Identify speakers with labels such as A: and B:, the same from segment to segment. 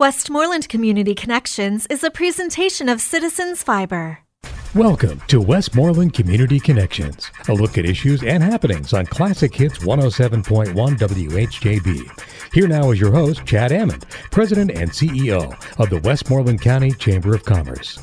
A: Westmoreland Community Connections is a presentation of Citizens Fiber.
B: Welcome to Westmoreland Community Connections, a look at issues and happenings on Classic Hits 107.1 WHJB. Here now is your host, Chad Amond, President and CEO of the Westmoreland County Chamber of Commerce.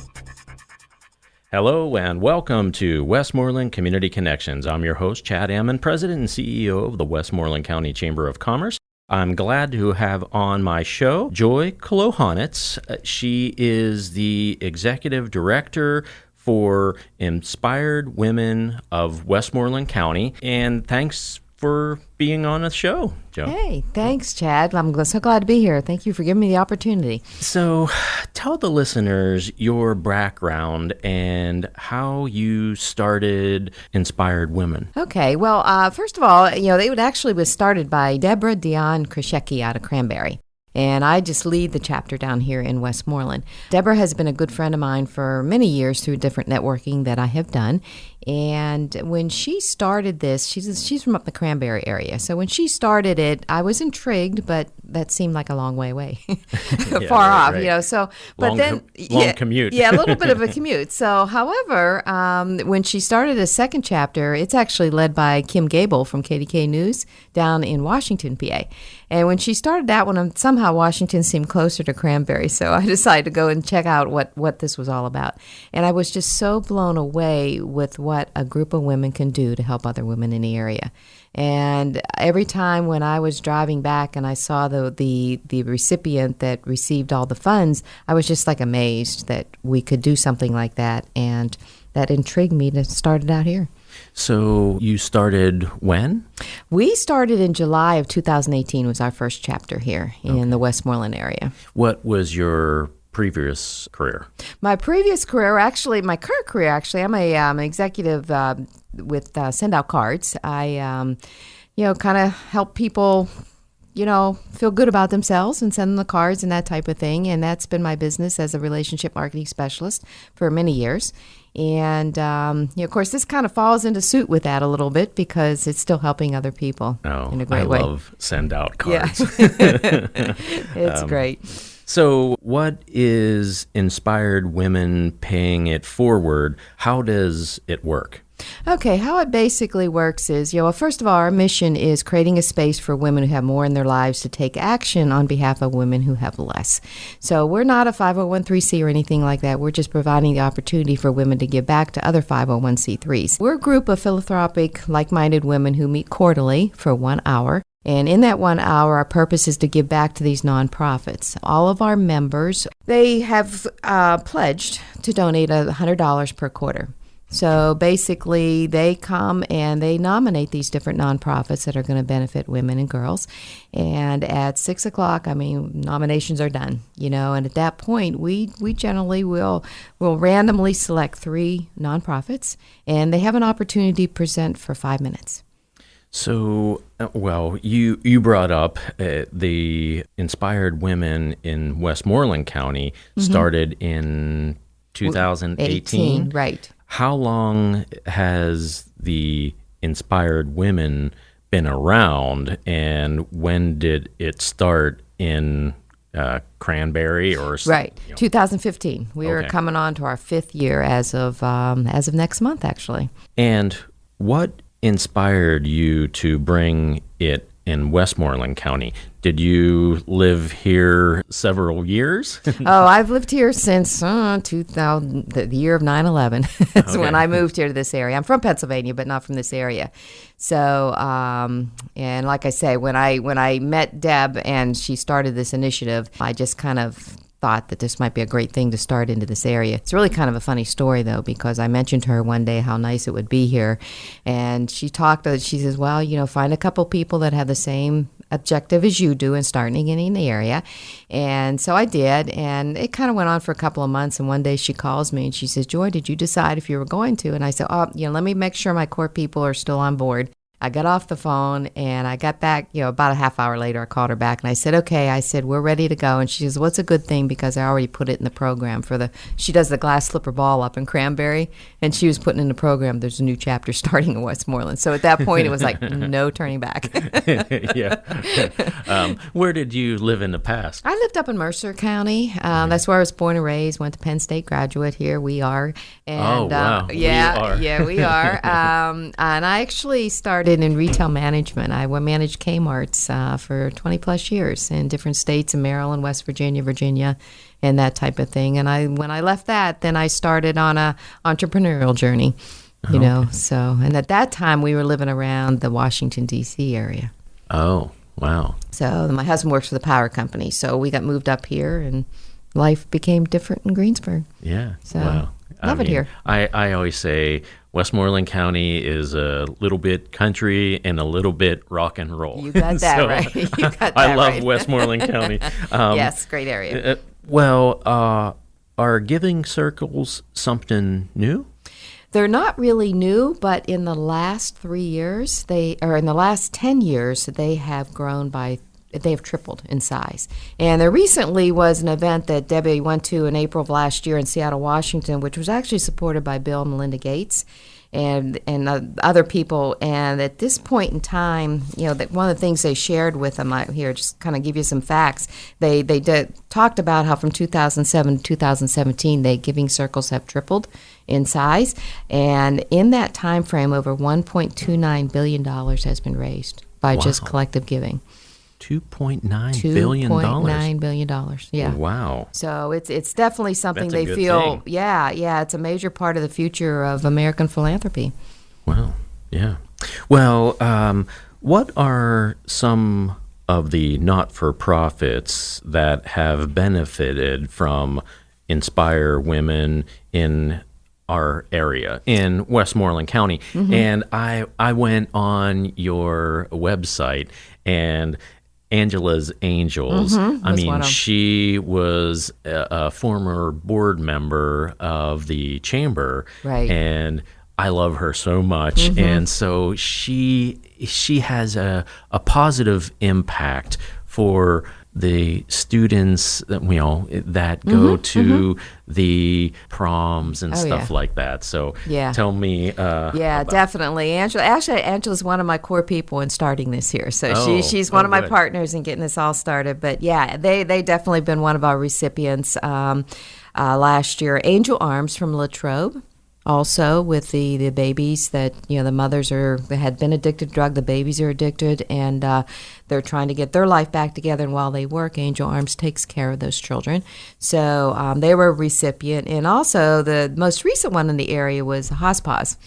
C: Hello and welcome to Westmoreland Community Connections. I'm your host, Chad Amond, President and CEO of the Westmoreland County Chamber of Commerce. I'm glad to have on my show Joy Klohonatz. She is the Executive Director for Inspired Women of Westmoreland County. And thanks for being on the show, Joe.
D: Hey, thanks, Chad. I'm so glad to be here. Thank you for giving me the opportunity.
C: So tell the listeners your background and how you started Inspired Women.
D: Okay, well, first of all, it actually was started by Deborah Dion Krashecki out of Cranberry. And I just lead the chapter down here in Westmoreland. Deborah has been a good friend of mine for many years through different networking that I have done. And when she started this, she's from up the Cranberry area. So when she started it, I was intrigued, but that seemed like a long way away, far off,
C: right.
D: So, but
C: long commute.
D: Yeah, a little bit of a commute. So, however, when she started a second chapter, it's actually led by Kim Gable from KDK News down in Washington, PA. And when she started that one, somehow Washington seemed closer to Cranberry. So I decided to go and check out what this was all about. And I was just so blown away with what a group of women can do to help other women in the area. And every time when I was driving back and I saw the recipient that received all the funds, I was just like amazed that we could do something like that. And that intrigued me to start it out here.
C: So you started when?
D: We started in July of 2018 was our first chapter here in the Westmoreland area.
C: What was your previous career?
D: My previous career, my current career, I'm an executive with Send Out Cards. I, kind of help people, feel good about themselves and send them the cards and that type of thing. And that's been my business as a relationship marketing specialist for many years. And, of course, this kind of falls into suit with that a little bit because it's still helping other people in a great way.
C: I love Send Out Cards.
D: Yeah. It's great.
C: So what is Inspired Women Paying It Forward? How does it work?
D: Okay, how it basically works is, first of all, our mission is creating a space for women who have more in their lives to take action on behalf of women who have less. So we're not a 501c or anything like that. We're just providing the opportunity for women to give back to other 501c3s. We're a group of philanthropic, like-minded women who meet quarterly for 1 hour. And in that 1 hour, our purpose is to give back to these nonprofits. All of our members, they have pledged to donate $100 per quarter. So basically, they come and they nominate these different nonprofits that are going to benefit women and girls. And at 6 o'clock, nominations are done, and at that point, we generally will randomly select 3 nonprofits, and they have an opportunity to present for 5 minutes.
C: So, you brought up the Inspired Women in Westmoreland County started in 2018.
D: Right.
C: How long has the Inspired Women been around, and when did it start in Cranberry or
D: right? 2015. We are coming on to our 5th year as of next month, actually.
C: And what inspired you to bring it in Westmoreland County? Did you live here several years?
D: I've lived here since 2000, the year of 9/11. That's when I moved here to this area. I'm from Pennsylvania, but not from this area. So, and like I say, when I met Deb and she started this initiative, I just kind of thought that this might be a great thing to start into this area. It's really kind of a funny story, though, because I mentioned to her one day how nice it would be here. And she says, well, find a couple people that have the same objective as you do and start getting in the area. And so I did, and it kind of went on for a couple of months. And one day she calls me and she says, Joy, did you decide if you were going to? And I said, let me make sure my core people are still on board. I got off the phone and I got back, about a half hour later, I called her back and I said, okay, I said, we're ready to go. And she says, what's a good thing? Because I already put it in the program she does the glass slipper ball up in Cranberry, and she was putting in the program, there's a new chapter starting in Westmoreland. So at that point, it was like, no turning back.
C: Yeah. Where did you live in the past?
D: I lived up in Mercer County. That's where I was born and raised, went to Penn State, graduate here. We are. And,
C: wow.
D: We are. And I actually started in retail management. I managed Kmart's for 20 plus years in different states in Maryland, West Virginia, and that type of thing. And when I left that, then I started on a entrepreneurial journey, So, and at that time we were living around the Washington, D.C. area.
C: Oh, wow.
D: So my husband works for the power company. So we got moved up here and life became different in Greensburg.
C: Yeah.
D: So
C: wow.
D: love it here.
C: I always say Westmoreland County is a little bit country and a little bit rock and roll.
D: You got that right. You got that
C: I love
D: right.
C: Westmoreland County.
D: Yes, great area.
C: Are giving circles something new?
D: They're not really new, but in the last 3 years, in the last 10 years, they have grown they have tripled in size. And there recently was an event that Debbie went to in April of last year in Seattle, Washington, which was actually supported by Bill and Melinda Gates and other people. And at this point in time, that one of the things they shared with them, here, just kind of give you some facts. They talked about how from 2007 to 2017, giving circles have tripled in size. And in that time frame, over $1.29 billion has been raised by just collective giving.
C: $2.9 billion.
D: $2.9 billion. Yeah.
C: Wow.
D: So it's definitely something
C: That's a
D: they
C: good
D: feel.
C: thing.
D: Yeah. It's a major part of the future of American philanthropy.
C: Wow. Yeah. Well, what are some of the not-for-profits that have benefited from Inspire Women in our area in Westmoreland County? Mm-hmm. And I went on your website, and Angela's Angels.
D: Mm-hmm.
C: I mean, she was a former board member of the chamber,
D: right?
C: And I love her so much,
D: mm-hmm.
C: and so she has a positive impact for the students that that go
D: mm-hmm.
C: to
D: mm-hmm.
C: the proms and stuff like that. So tell me.
D: Definitely. Angela's one of my core people in starting this here. So she's one of my partners in getting this all started. But they definitely been one of our recipients last year. Angel Arms from Latrobe. Also, with the babies that, the mothers had been addicted to drug, the babies are addicted, and they're trying to get their life back together. And while they work, Angel Arms takes care of those children. So they were a recipient. And also, the most recent one in the area was Hospice.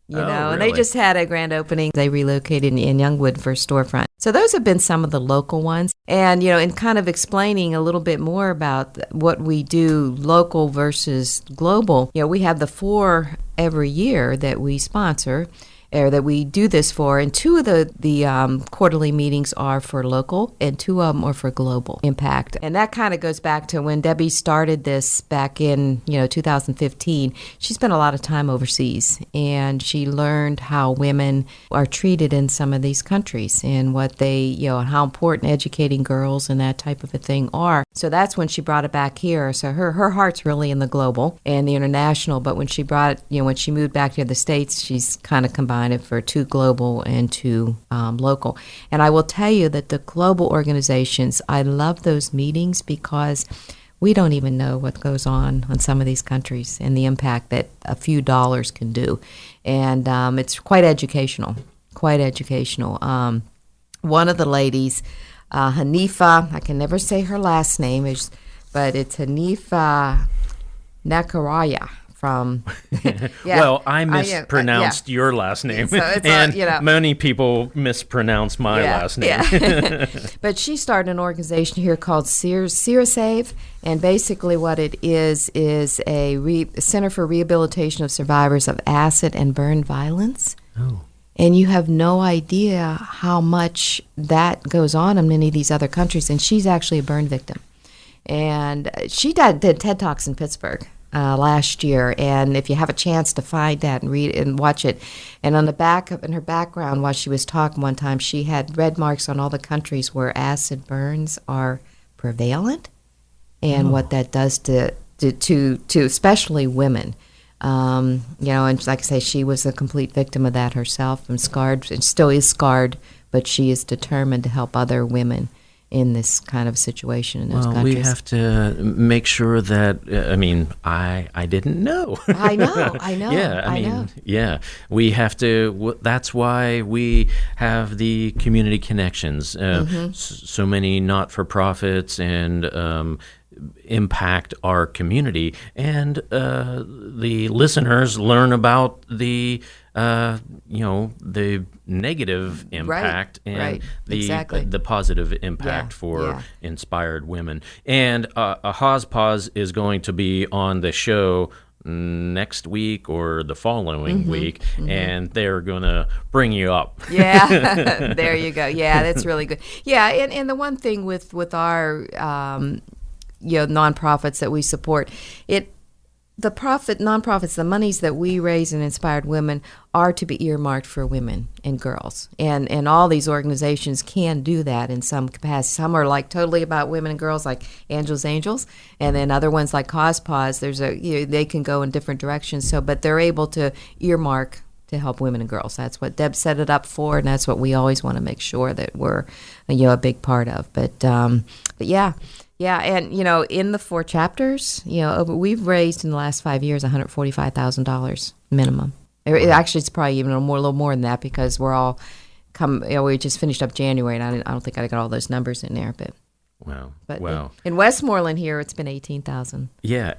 D: And they just had a grand opening. They relocated in Youngwood for a storefront. So those have been some of the local ones. And, in kind of explaining a little bit more about what we do local versus global, we have the 4 every year that we sponsor, or that we do this for, and 2 of the quarterly meetings are for local, and 2 of them are for global impact. And that kind of goes back to when Debbie started this back in 2015. She spent a lot of time overseas, and she learned how women are treated in some of these countries, and what they, how important educating girls and that type of a thing are. So that's when she brought it back here. So her heart's really in the global and the international, but when she brought it, when she moved back to the States, she's kind of combined it for 2 global and 2 local. And I will tell you that the global organizations, I love those meetings because we don't even know what goes on some of these countries and the impact that a few dollars can do. And it's quite educational, One of the ladies, Hanifa, I can never say her last name, but it's Hanifa Nakaraya. From
C: Well, I mispronounced your last name, so and many people mispronounce my last name.
D: But she started an organization here called Save, and basically what it is a Center for Rehabilitation of Survivors of Acid and Burn Violence.
C: Oh.
D: And you have no idea how much that goes on in many of these other countries, and she's actually a burn victim. And she did TED Talks in Pittsburgh. last year. And if you have a chance to find that and read it and watch it, and on the back in her background while she was talking one time, she had red marks on all the countries where acid burns are prevalent, and what that does to especially women. And like I say, she was a complete victim of that herself and scarred, and still is scarred, but she is determined to help other women in this kind of situation in those countries.
C: We have to make sure that, I didn't know.
D: I know.
C: Yeah, we have to, that's why we have the community connections. So many not-for-profits and impact our community, and the listeners learn about the negative impact and the positive impact for inspired women. And a Hozpause is going to be on the show next week or the following week, and they're going to bring you up.
D: Yeah, there you go. Yeah, that's really good. Yeah, and the one thing with our nonprofits that we support, nonprofits, the monies that we raise in Inspired Women are to be earmarked for women and girls, and all these organizations can do that in some capacity. Some are like totally about women and girls, like Angels, and then other ones like Hozpause. They can go in different directions. But they're able to earmark to help women and girls. That's what Deb set it up for, and that's what we always want to make sure that we're a big part of. But yeah. Yeah, and, in the 4 chapters, we've raised in the last 5 years $145,000 minimum. Actually, it's probably even a little more than that, because we're all we just finished up January, and I don't think I got all those numbers in there. But
C: wow.
D: In Westmoreland here, it's been $18,000.
C: Yeah,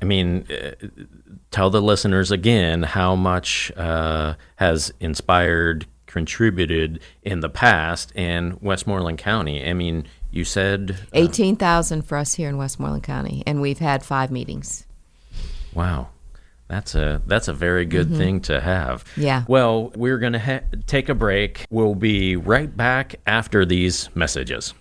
C: tell the listeners again how much has Inspired contributed in the past in Westmoreland County. You said
D: $18,000 for us here in Westmoreland County, and we've had 5 meetings.
C: Wow, that's a very good thing to have.
D: Yeah.
C: Well, we're going to take a break. We'll be right back after these messages.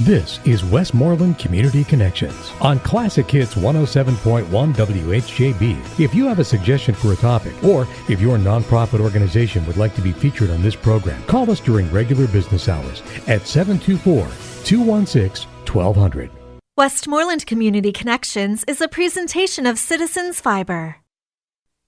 B: This is Westmoreland Community Connections on Classic Hits 107.1 WHJB. If you have a suggestion for a topic, or if your nonprofit organization would like to be featured on this program, call us during regular business hours at 724-216-1200.
A: Westmoreland Community Connections is a presentation of Citizens Fiber.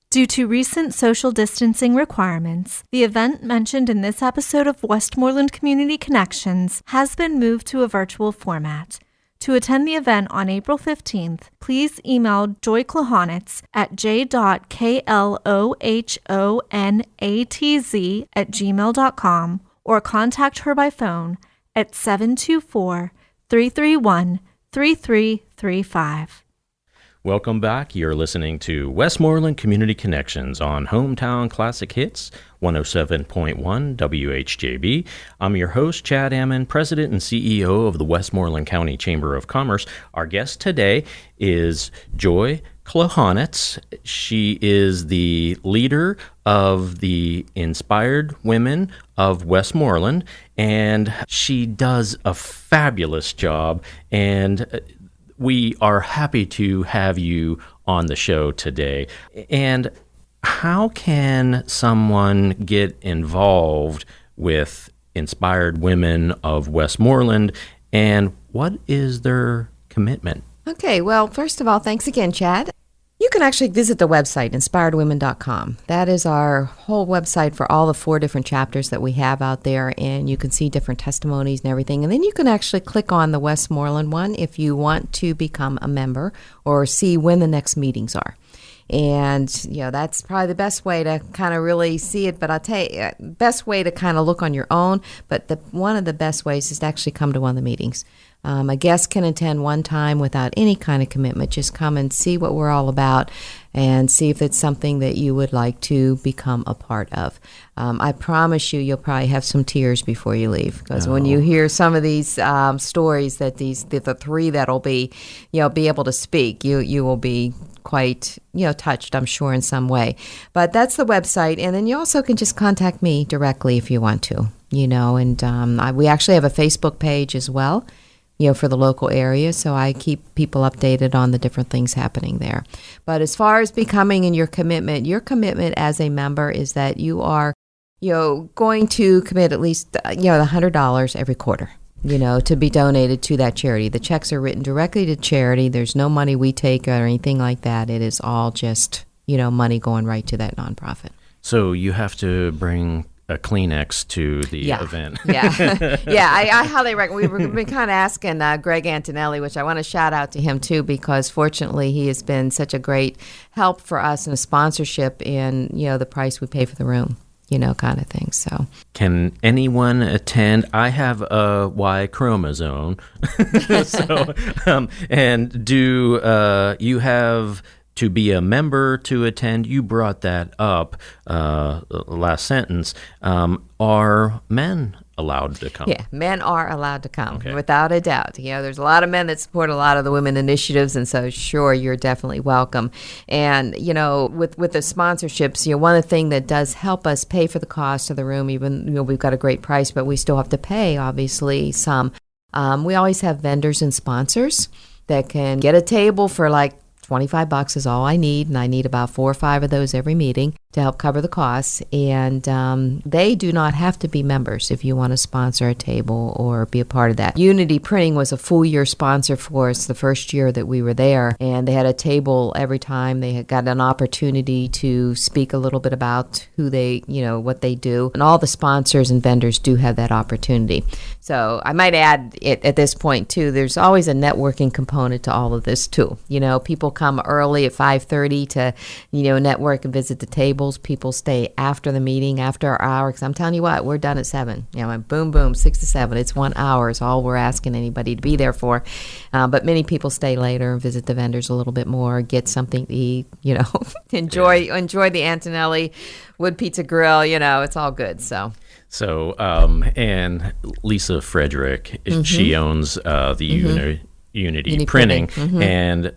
A: Due to recent social distancing requirements, the event mentioned in this episode of Westmoreland Community Connections has been moved to a virtual format. To attend the event on April 15th, please email Joy Klohonatz at j.klohonatz@gmail.com or contact her by phone at 724-331-3335.
C: Welcome back. You're listening to Westmoreland Community Connections on Hometown Classic Hits 107.1 WHJB. I'm your host, Chad Amond, President and CEO of the Westmoreland County Chamber of Commerce. Our guest today is Joy Klohonatz. She is the leader of the Inspired Women of Westmoreland, and she does a fabulous job, and we are happy to have you on the show today. And how can someone get involved with Inspired Women of Westmoreland, and what is their commitment?
D: Okay, well, first of all, thanks again, Chad. You can actually visit the website, inspiredwomen.com. That is our whole website for all the 4 different chapters that we have out there, and you can see different testimonies and everything. And then you can actually click on the Westmoreland one if you want to become a member or see when the next meetings are. And, that's probably the best way to kind of really see it. But I'll tell you, best way to kind of look on your own. But one of the best ways is to actually come to one of the meetings. A guest can attend one time without any kind of commitment. Just come and see what we're all about and see if it's something that you would like to become a part of. I promise you'll probably have some tears before you leave, because when you hear some of these stories that the 3 that'll be able to speak, you will be quite touched, I'm sure, in some way. But that's the website, and then you also can just contact me directly if you want to. And we actually have a Facebook page as well. for the local area. So I keep people updated on the different things happening there. But as far as becoming and your commitment as a member is that you are, going to commit at least, $100 every quarter, to be donated to that charity. The checks are written directly to charity. There's no money we take or anything like that. It is all just, money going right to that nonprofit.
C: So you have to bring a Kleenex to the event.
D: I highly recommend. We've been kind of asking Greg Antonelli, which I want to shout out to him too, because fortunately he has been such a great help for us in a sponsorship in, the price we pay for the room. Kind of thing. So,
C: can anyone attend? I have a Y chromosome. And do you have to be a member to attend? You brought that up last sentence. Are men allowed to come?
D: Yeah, men are allowed to come, without a doubt. There's a lot of men that support a lot of the women initiatives, and so sure, you're definitely welcome. And, with the sponsorships, one of the things that does help us pay for the cost of the room, even, we've got a great price, but we still have to pay, obviously, some. We always have vendors and sponsors that can get a table for like $25 is all I need, and I need about 4 or 5 of those every meeting to help cover the costs. And they do not have to be members if you want to sponsor a table or be a part of that. Unity Printing was a full year sponsor for us the first year that we were there, and they had a table every time. They had got an opportunity to speak a little bit about who they, what they do. And all the sponsors and vendors do have that opportunity. So I might add it at this point too, there's always a networking component to all of this too. People come early at 5:30 to, network and visit the tables. People stay after the meeting, after our hour. Because I'm telling you what, we're done at 7. Boom, boom, 6 to 7. It's 1 hour is all we're asking anybody to be there for. But many people stay later and visit the vendors a little bit more, get something to eat, enjoy the Antonelli Wood Pizza Grill. It's all good. So,
C: and Lisa Frederick, she owns the Unity Printing, and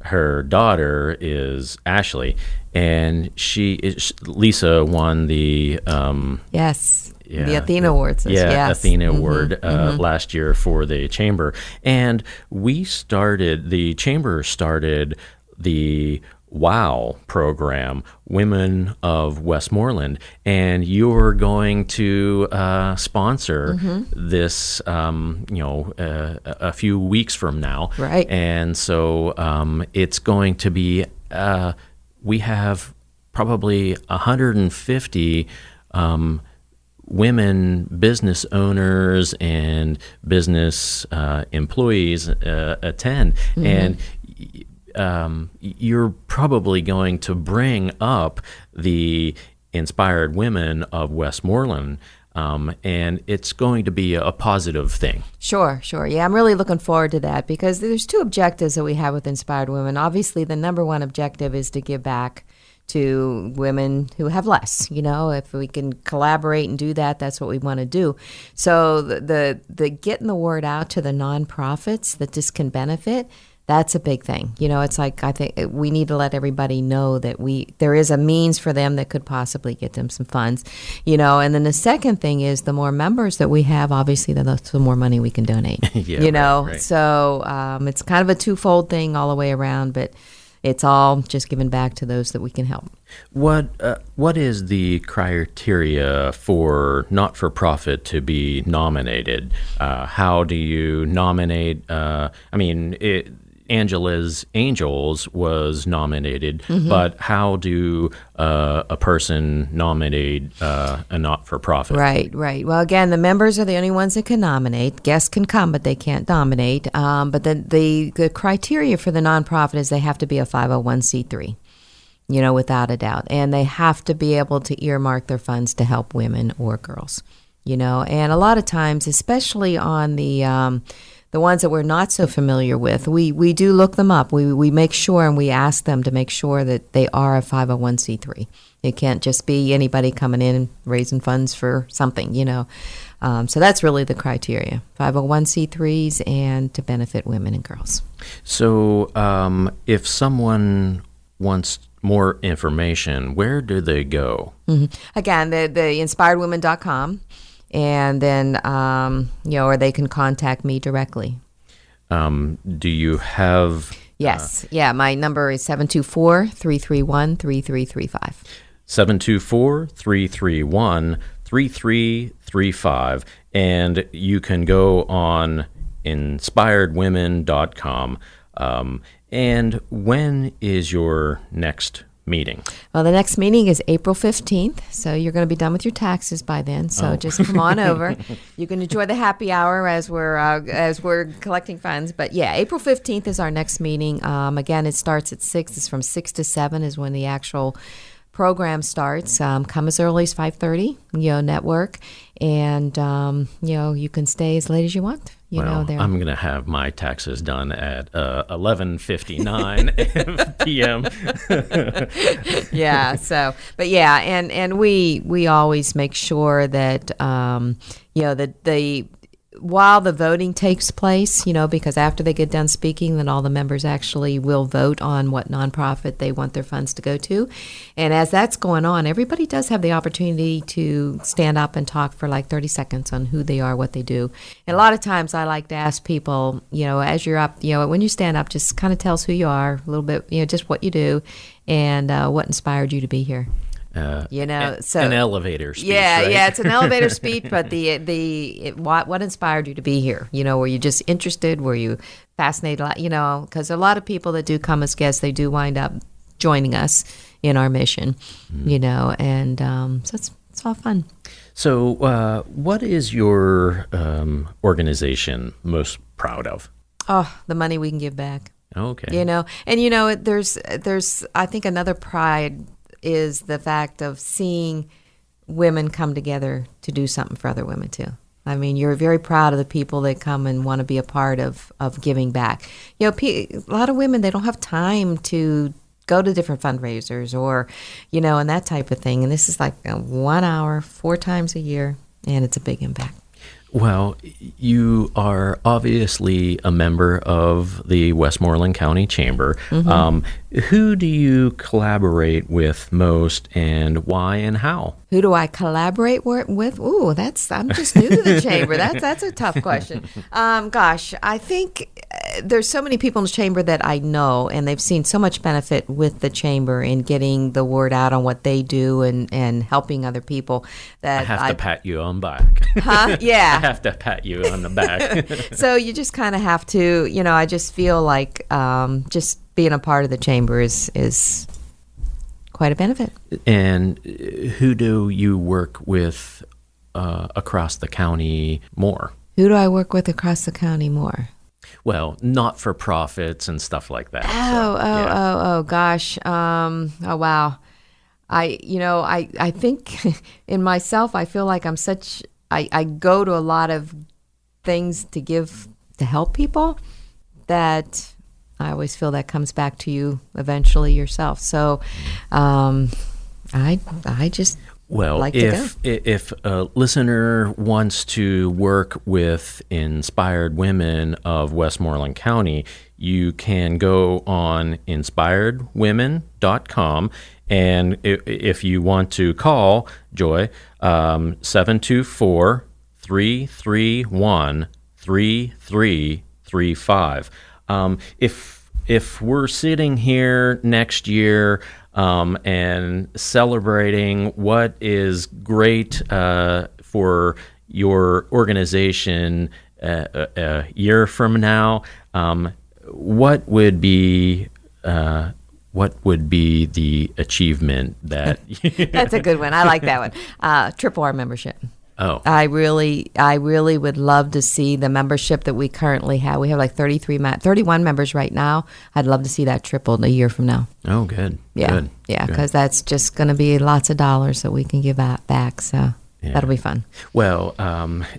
C: her daughter is Ashley, and Lisa won the
D: the Athena Awards.
C: Athena Award last year for the Chamber, and the Chamber started the WOW program, Women of Westmoreland, and you're going to sponsor this, a few weeks from now.
D: Right.
C: And so it's going to be, we have probably 150 women business owners and business employees attend. And you're probably going to bring up the inspired women of Westmoreland, and it's going to be a positive thing.
D: Sure. Yeah, I'm really looking forward to that because there's 2 objectives that we have with Inspired Women. Obviously, the number one objective is to give back to women who have less. If we can collaborate and do that, that's what we want to do. So the getting the word out to the nonprofits that this can benefit, that's a big thing. It's like I think we need to let everybody know that there is a means for them that could possibly get them some funds, And then the second thing is the more members that we have, obviously, the more money we can donate.
C: Right.
D: So it's kind of a twofold thing all the way around, but it's all just giving back to those that we can help.
C: What is the criteria for not-for-profit to be nominated? How do you nominate? Angela's Angels was nominated, but how do a person nominate a not-for-profit?
D: Right. Well, again, the members are the only ones that can nominate. Guests can come, but they can't nominate. But the criteria for the nonprofit is they have to be a 501c3, without a doubt. And they have to be able to earmark their funds to help women or girls, And a lot of times, especially on the ones that we're not so familiar with, we do look them up. We make sure and we ask them to make sure that they are a 501c3. It can't just be anybody coming in and raising funds for something, So that's really the criteria, 501c3s and to benefit women and girls.
C: So if someone wants more information, where do they go?
D: Again, the inspiredwomen.com. and then, or they can contact me directly.
C: Do you have...
D: Yes. My number is 724-331-3335.
C: 724-331-3335. And you can go on inspiredwomen.com. And when is your next meeting?
D: Well, the next meeting is April 15th, so you're going to be done with your taxes by then. So just come on over. You can enjoy the happy hour as we're collecting funds. But yeah, April 15th is our next meeting. Again, it starts at 6. It's from 6 to 7 is when the actual program starts. Come as early as 5:30. Network, and you can stay as late as you want.
C: I'm going to have my taxes done at 11:59 p.m.
D: And we always make sure that while the voting takes place, because after they get done speaking, then all the members actually will vote on what nonprofit they want their funds to go to. And as that's going on, everybody does have the opportunity to stand up and talk for like 30 seconds on who they are, what they do. And a lot of times I like to ask people, as you're up, when you stand up, just kind of tell us who you are, a little bit, just what you do and what inspired you to be here.
C: An elevator speech.
D: Yeah,
C: right?
D: It's an elevator speech, but what inspired you to be here? Were you just interested? Were you fascinated? Because a lot of people that do come as guests, they do wind up joining us in our mission. And so it's all fun. So,
C: what is your organization most proud of?
D: Oh, the money we can give back.
C: Okay.
D: And there's I think another pride is the fact of seeing women come together to do something for other women too. I mean, you're very proud of the people that come and want to be a part of giving back. A lot of women, they don't have time to go to different fundraisers or, and that type of thing. And this is like 1 hour, 4 times a year, and it's a big impact.
C: Well, you are obviously a member of the Westmoreland County Chamber. Mm-hmm. Who do you collaborate with most, and why and how?
D: Who do I collaborate with? Ooh, I'm just new to the chamber. That's a tough question. I think there's so many people in the chamber that I know, and they've seen so much benefit with the chamber in getting the word out on what they do and helping other people. That
C: I have to pat you on the back.
D: Huh? Yeah.
C: I have to pat you on the back.
D: So you just kind of have to, I just feel like just being a part of the chamber is quite a benefit. And
C: who do you work with across the county more?
D: Who do I work with across the county more?
C: Well, not-for-profits and stuff like that.
D: Gosh. Wow. I think in myself, I feel like I go to a lot of things to help people that I always feel that comes back to you eventually yourself. So I just like to go.
C: If a listener wants to work with Inspired Women of Westmoreland County, you can go on inspiredwomen.com. And if you want to call Joy, 724-331-3335. If we're sitting here next year and celebrating what is great for your organization a year from now, what would be the achievement that...
D: That's a good one. I like that one. Triple our membership.
C: Oh.
D: I really would love to see the membership that we currently have. We have like 31 members right now. I'd love to see that tripled a year from now.
C: Oh, good.
D: Yeah.
C: Good.
D: Yeah, because that's just going to be lots of dollars that we can give back. So that'll be fun.
C: Well,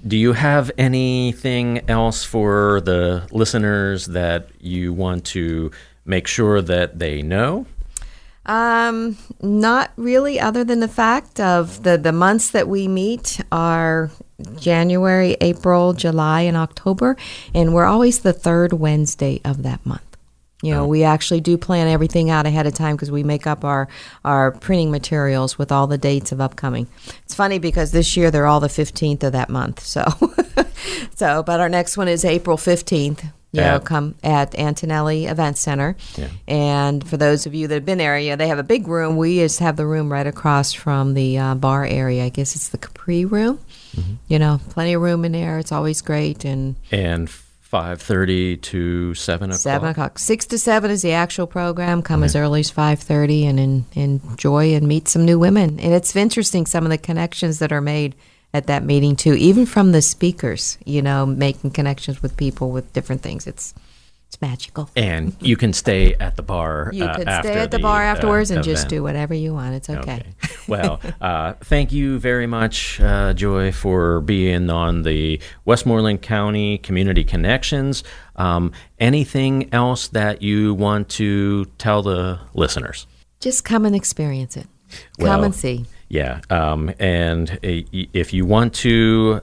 C: do you have anything else for the listeners that you want to make sure that they know?
D: Not really, other than the fact of the months that we meet are January, April, July, and October, and we're always the third Wednesday of that month. We actually do plan everything out ahead of time because we make up our printing materials with all the dates of upcoming. It's funny because this year they're all the 15th of that month. So, but our next one is April 15th. Come at Antonelli Event Center. Yeah. And for those of you that have been there, they have a big room. We just have the room right across from the bar area. I guess it's the Capri room. Mm-hmm. Plenty of room in there. It's always great. And
C: 5:30 to 7 o'clock?
D: 7 o'clock. 6 to 7 is the actual program. Come as early as 5:30 and enjoy and meet some new women. And it's interesting, some of the connections that are made at that meeting, too, even from the speakers, making connections with people with different things. It's magical.
C: And you can stay at the bar
D: You can stay at the bar afterwards and
C: event.
D: Just do whatever you want. It's okay.
C: Well, thank you very much, Joy, for being on the Westmoreland County Community Connections. Anything else that you want to tell the listeners?
D: Just come and experience it. Come and see.
C: Yeah, and if you want to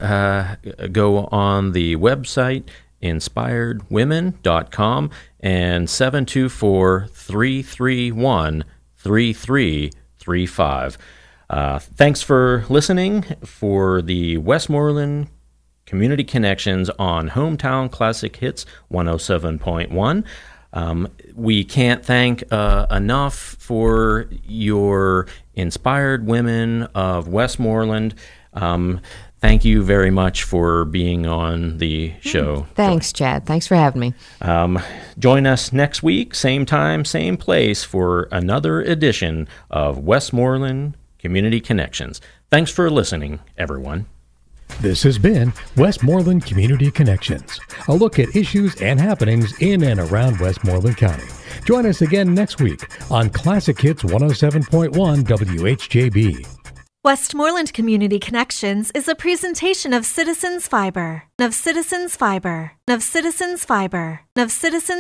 C: go on the website, inspiredwomen.com and 724-331-3335. Thanks for listening for the Westmoreland Community Connections on Hometown Classic Hits 107.1. We can't thank enough for your inspired women of Westmoreland. Thank you very much for being on the show.
D: Thanks, Chad. Thanks for having me.
C: Join us next week, same time, same place, for another edition of Westmoreland Community Connections. Thanks for listening, everyone.
B: This has been Westmoreland Community Connections, a look at issues and happenings in and around Westmoreland County. Join us again next week on Classic Hits 107.1 WHJB.
A: Westmoreland Community Connections is a presentation of Citizens Fiber, of Citizens Fiber, of Citizens Fiber, of Citizens